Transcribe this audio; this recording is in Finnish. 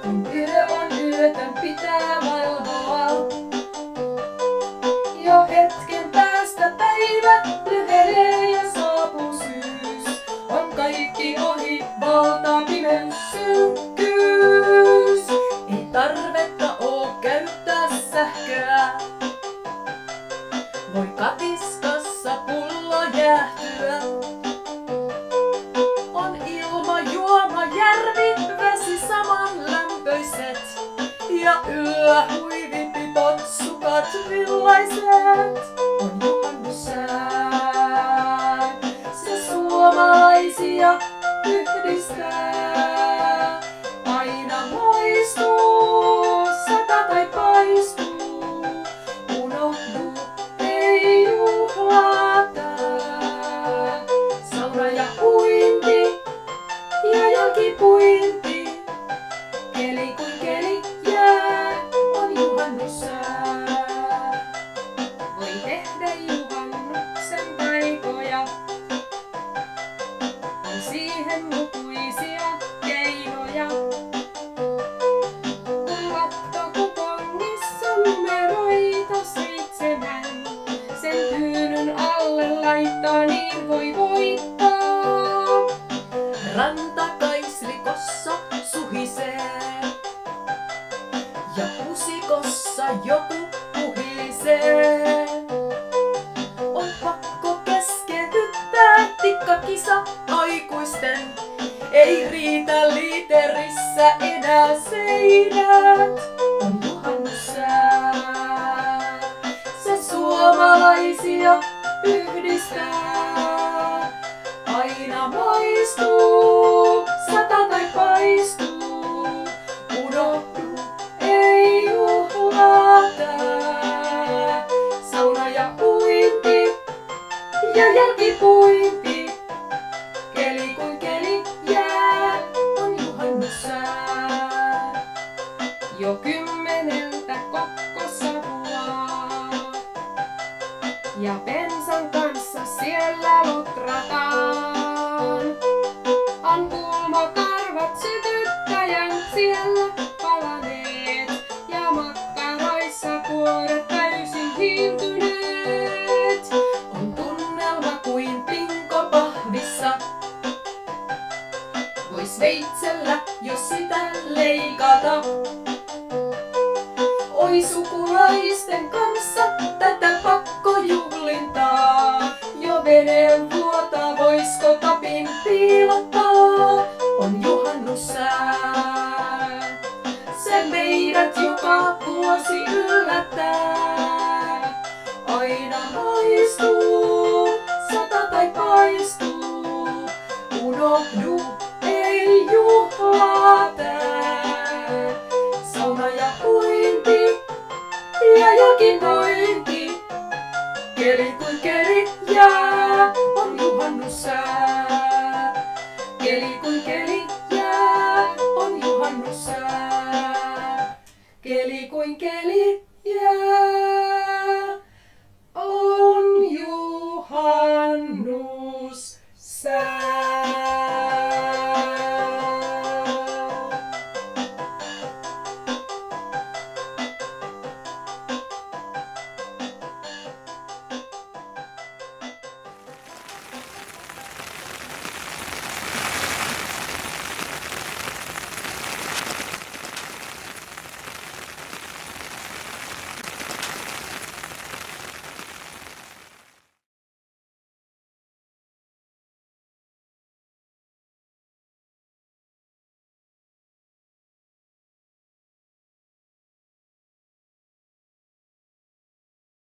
Kun yö on yötön, pitää valvoa. Jo hetken päästä päivä lyhenee ja saapuu syys. On kaikki ohi, valtaa pimeys, synkkyys. Ei tarvetta oo käyttää sähköä. Voi katiskassa pullo jäähtyä. On ilma, juoma, järvi, vesi saman lämpöiset. Ja yllä huivipipot, sukat villaiset. On juhannussää, se suomalaisia yhdistää. Aina maistuu, sata tai paistuu. Unohdu, ei juhlata. Sauna ja uinti ja jälkipuinti. Keli kuin keli jää, on juhannussää. Voi tehdä juhannuksen taikoja. On siihen lukuisia keinoja. Kun lottokupongissa numeroita 7, sen tyynyn alle laittaa, niin voi voittaa. Rantakaislikossa suhisee ja pusikossa joku puhisee. On pakko keskeyttää tikkakisa aikuisten. Ei riitä liiterissä enää seinät. On juhannussää, se suomalaisia yhdistää. Aina maistuu, sata tai paistuu. Unohdu, ei juhlata. Sauna ja uinti ja jälkipuinti. Keli kuin keli jää, on juhannussää. Jo 10 kokkosavua. Ja bensan kanssa siellä lutrataan. Ankulmakarvat sytyttäjän siellä palaneet. Ja makkaroissa kuoret täysin hiiltyneet. On tunnelma kuin pinkopahvissa. Vois veitsellä, jos sitä leikata. Oi sukulaisten kanssa tätä pakkojuhlintaa. Jo veneen vuota voisko tapin piilottaa. On juhannussää, se meidät joka vuosi yllättää. Aina maistuu, sata tai paistuu. Unohdu, ei juhlata.